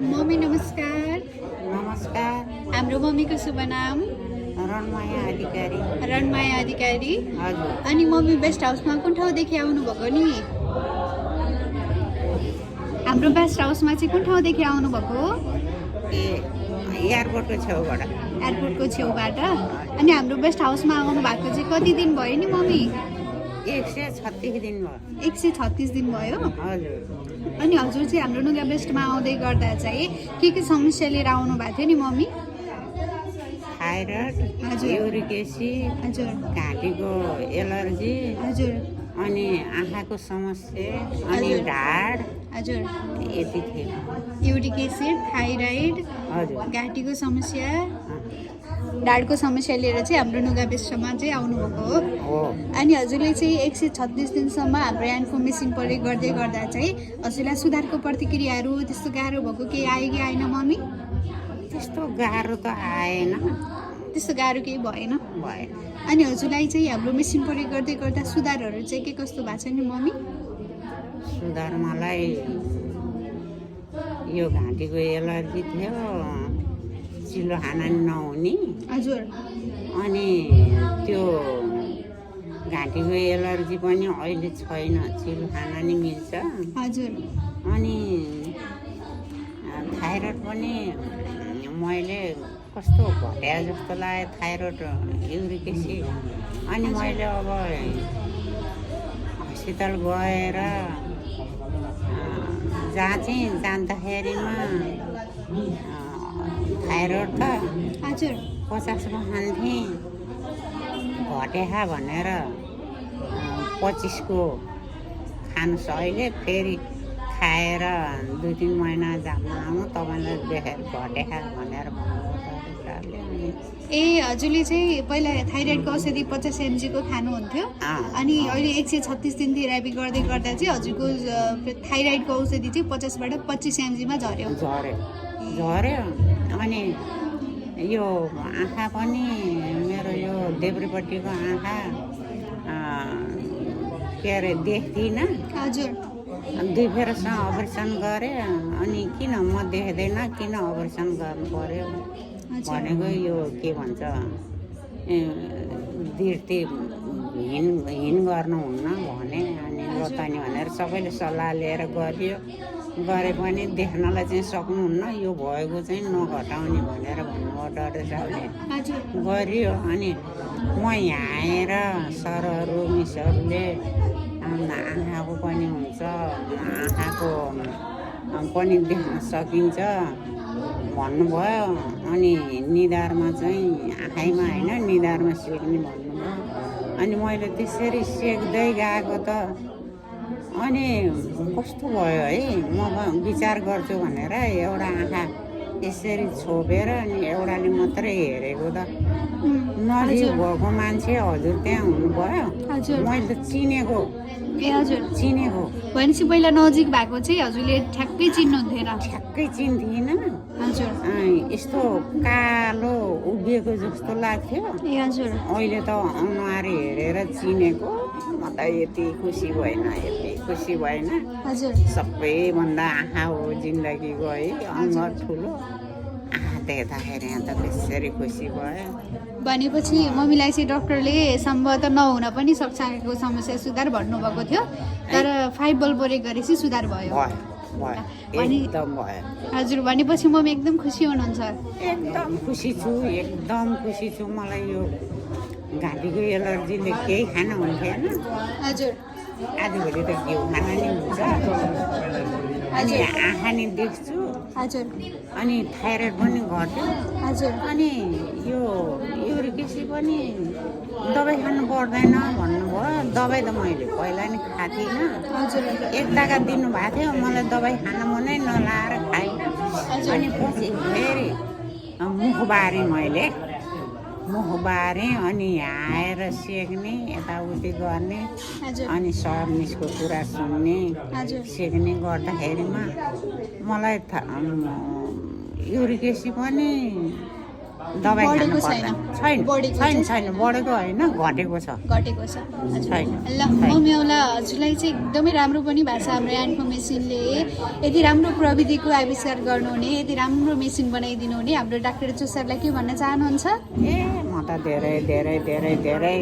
Mummy नमस्कार। नमस्कार। हाम्रो मम्मीको शुभ नाम रणमाया अधिकारी। रणमाया अधिकारी। हजुर। अनि मम्मी बेस्ट हाउसमा कुन ठाउँदेखि आउनुभएको नि? हाम्रो बेस्ट हाउसमा चाहिँ कुन ठाउँदेखि आउनुभएको? ए एयरपोर्टको छेउबाट। एयरपोर्टको छेउबाट। अनि हाम्रो बेस्ट हाउसमा आउनु भएको चाहिँ कति दिन भयो नि मम्मी? 136 दिन भयो। 136 दिन भयो। हजुर। अनि हजुर चाहिँ हाम्रो नुगा बेस्टमा आउँदै गर्दा चाहिँ के समस्या लिएर आउनु भएको थियो नि मम्मी? थाइरोइड, हजुर। युरिक एसिड, हजुर घाँटीको एलर्जी, हजुर अनि आँखाको समस्या, अनि हजुर। ढाड, हजुर। यति थियो। युरिक एसिड, थाइराइड, हजुर। घाँटीको समस्या, ढाडको समस्या लिएर चाहिँ हाम्रो नुगा बेस्टमा चाहिँ आउनुभएको हो। हो। अनि हजुरले चाहिँ 136 दिनसम्म हाम्रो ह्यान्डको मेसिन प्रयोग गर्दै गर्दा चाहिँ हजुरलाई सुधारको प्रतिक्रियाहरू त्यस्तो गाह्रो भएको केही आयो कि आएन मम्मी? त्यस्तो गाह्रो त आएन। त्यस्तो गाह्रो केही भएन। भएन। अनि हजुरलाई चाहिँ हाम्रो मेसिन प्रयोग गर्दै गर्दा सुधारहरू चाहिँ के कस्तो भएको छ नि मम्मी? सुधार मलाई यो घाँटीको एलर्जी थियो, चिल्लो खाना नहुने, हजुर। अनि त्यो घाँटीको एलर्जी पनि अहिले छैन, चिल्लो खाना नि मिल्छ। हजुर। अनि थाइरोइड पनि मैले कस्तो घट्या जस्तो लाग्यो, थाइरोइड, युरिक एसिड। अनि मैले अब हस्पिटल गएर जाँदाखेरिमा थाइरोइड त हजुर। 50को खान्थेँ, घटेहा भनेर 25को खानुहोस्। अहिले फेरि खाएर 2-3 महिना जानु आउनु तपाईँलाई देखेर घटेहा भनेर भन्नुभयो। ए हजुरले चाहिँ पहिला थाइरोइडको औषधि 50 mg को खानुहुन्थ्यो, अनि अहिले 136 दिन थेरापी गर्दै गर्दा चाहिँ हजुरको थाइरोइडको औषधि चाहिँ 50बाट 25 mg मा झऱ्यो। झऱ्यो। अनि यो आँखा पनि मेरो यो देब्रेपट्टिको आँखा के अरे देख्दिनँ। हजुर। 2 फेरसँग अपरेसन गरेँ। अनि किन म देख्दैन, किन अपरेसन गर्नु पर्यो भनेको, यो के भन्छ दिर्ती हिँड गर्नुहुन्न भने। अनि लोतानी भनेर सबैले सल्लाह लिएर गरे पनि देख्नलाई चाहिँ सक्नुहुन्न, यो भएको चाहिँ नघटाउने भनेर भन्नुभयो डाक्टर साहबले। गरियो। अनि म यहाँ आएर सरहरू मिसहरूले आँखाको पनि हुन्छ, आँखाको पनि देख्न सकिन्छ भन्नुभयो। अनि निधारमा चाहिँ आँखाइमा होइन, निधारमा सेक्ने भन्नुभयो। अनि मैले त्यसरी सेक्दै गएको त अनि कस्तो भयो है, म विचार गर्छु भनेर एउटा आँखा यसरी छोपेर अनि एउटाले मात्रै हेरेको त नजिक भएको मान्छे हजुर त्यहाँ हुनुभयो। मैले त चिनेको। ए हजुर। चिनेको भनेपछि पहिला नजिक भएको चाहिँ हजुरले ठ्याक्कै चिन्नुहुन्थेन? ठ्याक्कै चिन्थिनँ। हजुर। यस्तो कालो उभिएको जस्तो लाग्थ्यो। ए हजुर। अहिले त अनुहार हेरेर चिनेको। म त यति खुसी भएन, यति खुसी भएन। हजुर। सबैभन्दा आँखा हो जिन्दगीको है, अनुहार ठुलो। आँखा देख्दाखेरि यहाँ त त्यसरी खुसी भयो। भनेपछि मम्मीलाई चाहिँ डक्टरले सम्भवतः नहुन पनि सक्छ आँखाको समस्या सुधार भन्नुभएको थियो, तर 5 बल प्रयोग गरेपछि सुधार भयो। एकदम भयो। हजुर। भनेपछि मम्मी एकदम खुसी हुनुहुन्छ? एकदम खुसी छु, एकदम खुसी छु। मलाई यो घाँटीको एलर्जीले केही खान हुन्थेन। हजुर। आजभोलि त घिउ खाना नि हुन्छ, अनि आँखा नि देख्छु। हजुर। अनि थाइरोइड पनि घट्यो। हजुर। अनि यो युरिक एसिड पनि दबाई खानु पर्दैन भन्नुभयो। दबाई त मैले पहिला नि खाएको थिइनँ। हजुर। 1 टाका दिनुभएको थियो, मलाई दबाई खान मनै नलाएर खाइनँ। अनि पछि फेरि मुख बारेँ अनि यहाँ आएर सेक्ने, यताउति गर्ने, अनि सर मिसको कुरा सुन्ने, सेक्ने गर्दाखेरिमा मलाई युरिक एसिड पनि दबाई खानु बढेको छैन? पर्दैन छैन बढेको छैन चाहिँ? छैन बढेको होइन घटेको छ घटेको छ हजुर। छैन। ल मम्मी औला हजुरलाई चाहिँ एकदमै राम्रो पनि भएको छ हाम्रो यानको मेसिनले। यति राम्रो प्रविधिको आविष्कार गर्नुहुने, यति राम्रो मेसिन बनाइदिनु हुने हाम्रो डाक्टर जोसरलाई के भन्न चाहनुहुन्छ? ए म त धेरै धेरै धेरै धेरै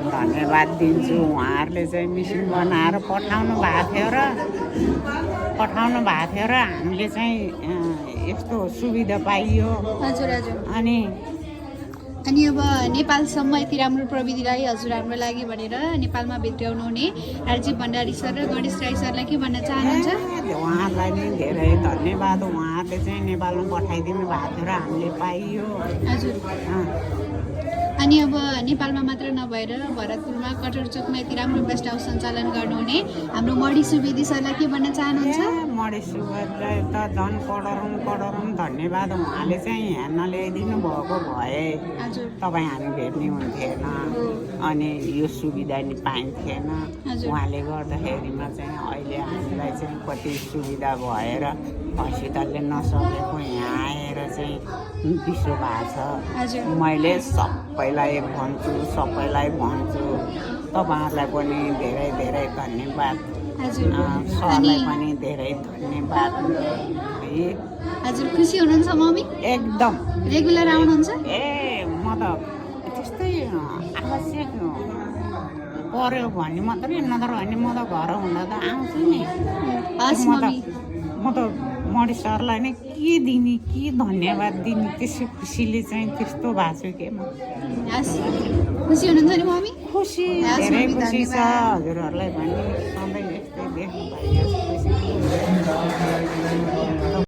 धन्यवाद दिन्छु। उहाँहरूले चाहिँ मेसिन बनाएर पठाउनु भएको थियो र हामीले चाहिँ यस्तो सुविधा पाइयो। हजुर हजुर। अनि अब नेपालसम्म यति राम्रो प्रविधिलाई हजुर हाम्रो लागि भनेर नेपालमा भित्राउनु हुने राजीव भण्डारी सर र गणेश राई सरलाई के भन्न चाहनुहुन्छ? उहाँहरूलाई नि धेरै धन्यवाद। उहाँहरूले चाहिँ नेपालमा पठाइदिनु भएको थियो र हामीले पाइयो। हजुर। अनि अब नेपालमा मात्र नभएर भरतपुरमा कटोर चोकमा यति राम्रो गेस्ट हाउस सञ्चालन गर्नुहुने हाम्रो मणि सुवेदी सरलाई के भन्न चाहनुहुन्छ? मणि सुवेदीलाई त झन् करोडौँ धन्यवाद। उहाँले चाहिँ यहाँ नल्याइदिनु भएको भए हजुर तपाईँ हामी भेट्ने हुन्थेन अनि यो सुविधा नि पाइन्थेन। हजुर। उहाँले गर्दाखेरिमा चाहिँ अहिले हामीलाई चाहिँ कति सुविधा भएर हस्पिटलले नसकेको यहाँ आएर चाहिँ विश्व भएको छ। हजुर। मैले सबैलाई भन्छु तपाईँहरूलाई पनि धेरै धेरै धन्यवाद। हजुर। सरलाई पनि धेरै धन्यवाद। है हजुर खुसी हुनुहुन्छ मम्मी? एकदम रेगुलर आउनुहुन्छ? ए म त त्यस्तै आवश्यक पर्यो भने मात्रै, नत्र भने म त घर हुँदा त आउँछु नि। हस् मम्मी। म त मणि सरलाई नै के दिने, के धन्यवाद दिने, त्यसै खुसीले चाहिँ त्यस्तो भएको छु के म। हस् खुसी हुनुहुन्छ नि मम्मी? खुसी हस् धेरै मम्मी, खुसी छ। धन्यवाद। हजुरहरूलाई पनि सधैँ यस्तै देख्नु पाइयोस् खुसी।